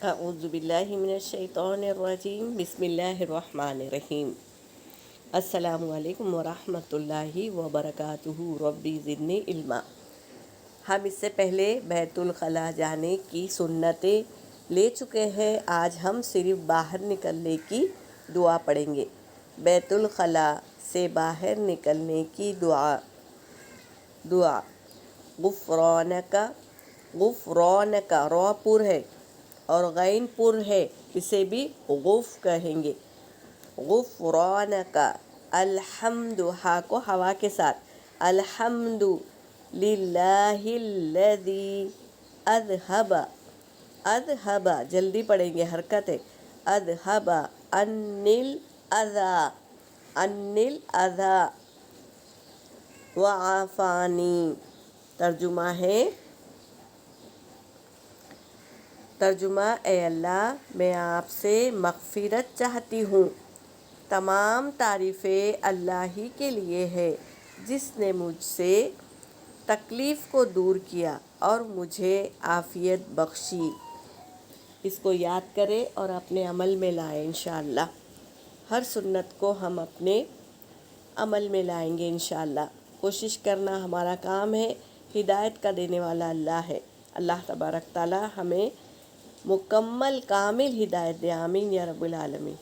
اعوذ باللہ من الشیطان الرجیم، بسم اللہ الرحمن الرحیم۔ السلام علیکم ورحمۃ اللہ وبرکاتہ۔ ربی زدنی علما۔ ہم اس سے پہلے بیت الخلاء جانے کی سنتیں لے چکے ہیں۔ آج ہم صرف باہر نکلنے کی دعا پڑھیں گے۔ بیت الخلاء سے باہر نکلنے کی دعا غفرانک، غفرانک را پر ہے اور غین پر ہے، اسے بھی غف کہیں گے۔ غفرانک، الحمد، ہا کو ہوا کے ساتھ، الحمد للہ الذی اذہب، اذہب جلدی پڑھیں گے، حرکت ہے، اذہب عنی الاذی، عنی الاذی وعافانی۔ ترجمہ اے اللہ، میں آپ سے مغفرت چاہتی ہوں۔ تمام تعریفیں اللہ ہی کے لیے ہے، جس نے مجھ سے تکلیف کو دور کیا اور مجھے عافیت بخشی۔ اس کو یاد کریں اور اپنے عمل میں لائیں انشاءاللہ۔ ہر سنت کو ہم اپنے عمل میں لائیں گے انشاءاللہ۔ کوشش کرنا ہمارا کام ہے، ہدایت کا دینے والا اللہ ہے۔ اللہ تبارک تعالی ہمیں مکمل کامل ہدایت دے، آمین یا رب العالمین۔